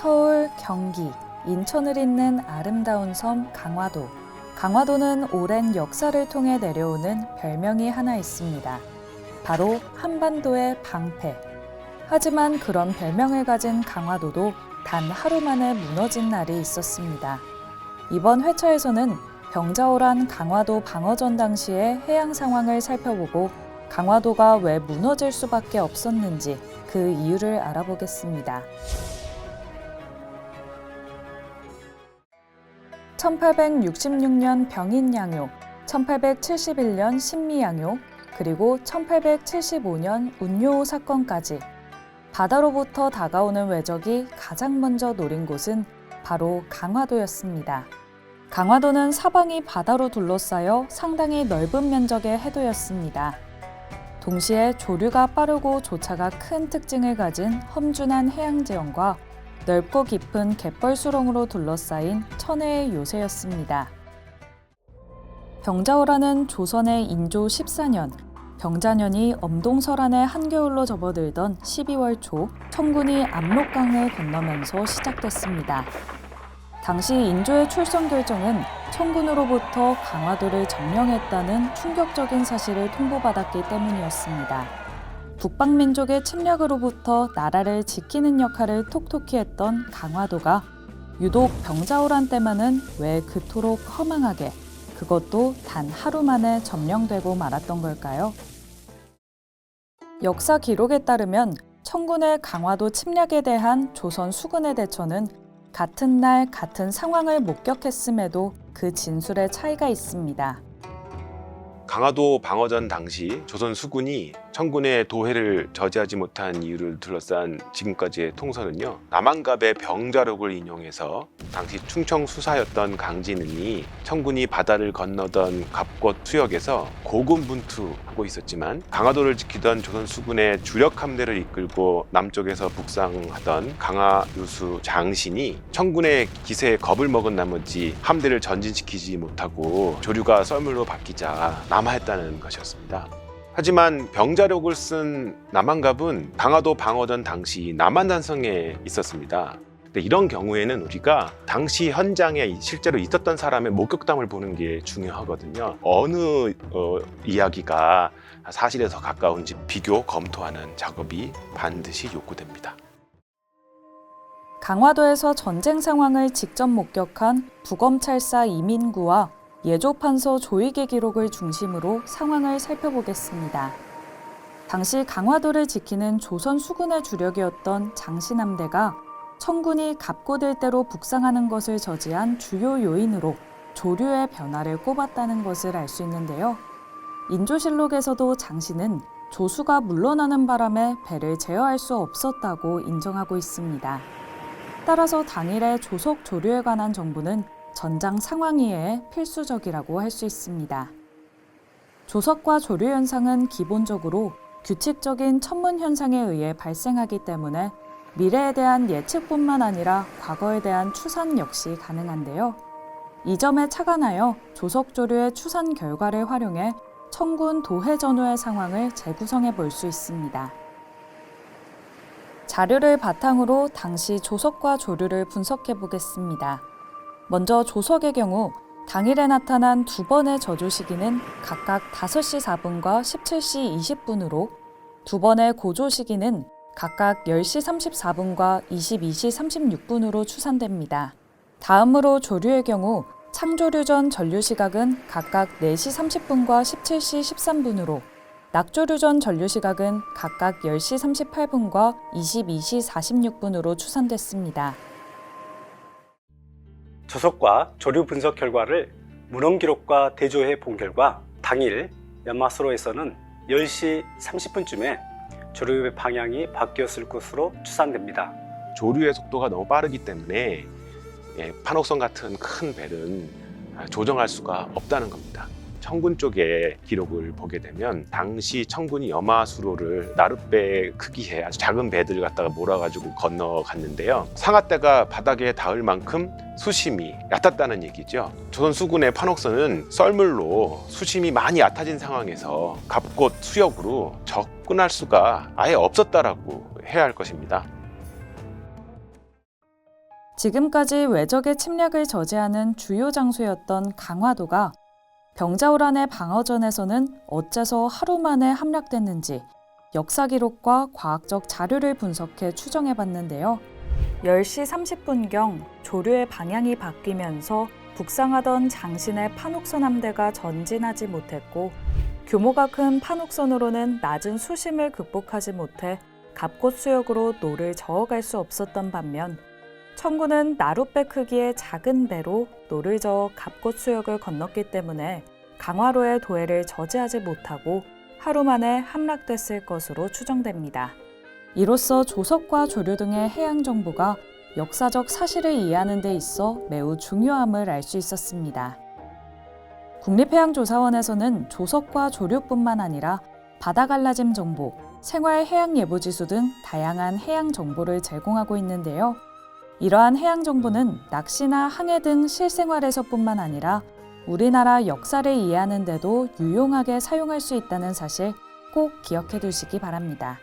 서울, 경기, 인천을 잇는 아름다운 섬 강화도. 강화도는 오랜 역사를 통해 내려오는 별명이 하나 있습니다. 바로 한반도의 방패. 하지만 그런 별명을 가진 강화도도 단 하루 만에 무너진 날이 있었습니다. 이번 회차에서는 병자호란 강화도 방어전 당시의 해양 상황을 살펴보고 강화도가 왜 무너질 수밖에 없었는지 그 이유를 알아보겠습니다. 1866년 병인양요, 1871년 신미양요, 그리고 1875년 운요 사건까지 바다로부터 다가오는 외적이 가장 먼저 노린 곳은 바로 강화도였습니다. 강화도는 사방이 바다로 둘러싸여 상당히 넓은 면적의 해도였습니다. 동시에 조류가 빠르고 조차가 큰 특징을 가진 험준한 해양지형과 넓고 깊은 갯벌 수렁으로 둘러싸인 천혜의 요새였습니다. 병자호란은 조선의 인조 14년, 병자년이 엄동설안의 한겨울로 접어들던 12월 초 청군이 압록강을 건너면서 시작됐습니다. 당시 인조의 출성 결정은 청군으로부터 강화도를 점령했다는 충격적인 사실을 통보받았기 때문이었습니다. 북방민족의 침략으로부터 나라를 지키는 역할을 톡톡히 했던 강화도가 유독 병자호란 때만은 왜 그토록 허망하게, 그것도 단 하루 만에 점령되고 말았던 걸까요? 역사 기록에 따르면 청군의 강화도 침략에 대한 조선 수군의 대처는 같은 날 같은 상황을 목격했음에도 그 진술에 차이가 있습니다. 강화도 방어전 당시 조선 수군이 청군의 도해를 저지하지 못한 이유를 둘러싼 지금까지의 통설은요, 남한갑의 병자록을 인용해서 당시 충청 수사였던 강진은이 청군이 바다를 건너던 갑곶 수역에서 고군분투하고 있었지만 강화도를 지키던 조선 수군의 주력 함대를 이끌고 남쪽에서 북상하던 강화유수 장신이 청군의 기세에 겁을 먹은 나머지 함대를 전진시키지 못하고 조류가 썰물로 바뀌자 남하했다는 것이었습니다. 하지만 병자록을 쓴 남한갑은 강화도 방어전 당시 남한단성에 있었습니다. 근데 이런 경우에는 우리가 당시 현장에 실제로 있었던 사람의 목격담을 보는 게 중요하거든요. 어느 이야기가 사실에서 가까운지 비교 검토하는 작업이 반드시 요구됩니다. 강화도에서 전쟁 상황을 직접 목격한 부검찰사 이민구와 예조판서 조익의 기록을 중심으로 상황을 살펴보겠습니다. 당시 강화도를 지키는 조선 수군의 주력이었던 장신함대가 청군이 갑곶 일대로 북상하는 것을 저지한 주요 요인으로 조류의 변화를 꼽았다는 것을 알 수 있는데요. 인조실록에서도 장신은 조수가 물러나는 바람에 배를 제어할 수 없었다고 인정하고 있습니다. 따라서 당일의 조석 조류에 관한 정보는 전장 상황 이해에 필수적이라고 할 수 있습니다. 조석과 조류 현상은 기본적으로 규칙적인 천문 현상에 의해 발생하기 때문에 미래에 대한 예측뿐만 아니라 과거에 대한 추산 역시 가능한데요. 이 점에 착안하여 조석 조류의 추산 결과를 활용해 청군 도해 전후의 상황을 재구성해 볼 수 있습니다. 자료를 바탕으로 당시 조석과 조류를 분석해 보겠습니다. 먼저 조석의 경우 당일에 나타난 두 번의 저조 시기는 각각 5시 4분과 17시 20분으로 두 번의 고조 시기는 각각 10시 34분과 22시 36분으로 추산됩니다. 다음으로 조류의 경우 창조류 전 전류 시각은 각각 4시 30분과 17시 13분으로 낙조류 전 전류 시각은 각각 10시 38분과 22시 46분으로 추산됐습니다. 조석과 조류 분석 결과를 문헌 기록과 대조해 본 결과 당일 연마수로에서는 10시 30분쯤에 조류의 방향이 바뀌었을 것으로 추산됩니다. 조류의 속도가 너무 빠르기 때문에 판옥선 같은 큰 배는 조정할 수가 없다는 겁니다. 청군 쪽의 기록을 보게 되면 당시 청군이 염화수로를 나룻배 크기의 아주 작은 배들을 갖다가 몰아가지고 건너갔는데요. 상하대가 바닥에 닿을 만큼 수심이 얕았다는 얘기죠. 조선 수군의 판옥선은 썰물로 수심이 많이 얕아진 상황에서 갑곶 수역으로 접근할 수가 아예 없었다라고 해야 할 것입니다. 지금까지 외적의 침략을 저지하는 주요 장소였던 강화도가 병자호란의 방어전에서는 어째서 하루 만에 함락됐는지 역사 기록과 과학적 자료를 분석해 추정해 봤는데요. 10시 30분경 조류의 방향이 바뀌면서 북상하던 장신의 판옥선 함대가 전진하지 못했고 규모가 큰 판옥선으로는 낮은 수심을 극복하지 못해 갑곶 수역으로 노를 저어갈 수 없었던 반면 청군은 나룻배 크기의 작은 배로 노를 저어 갑곶 수역을 건넜기 때문에 강화로의 도해를 저지하지 못하고 하루 만에 함락됐을 것으로 추정됩니다. 이로써 조석과 조류 등의 해양 정보가 역사적 사실을 이해하는 데 있어 매우 중요함을 알 수 있었습니다. 국립해양조사원에서는 조석과 조류뿐만 아니라 바다 갈라짐 정보, 생활 해양 예보 지수 등 다양한 해양 정보를 제공하고 있는데요. 이러한 해양 정보는 낚시나 항해 등 실생활에서뿐만 아니라 우리나라 역사를 이해하는 데도 유용하게 사용할 수 있다는 사실 꼭 기억해 두시기 바랍니다.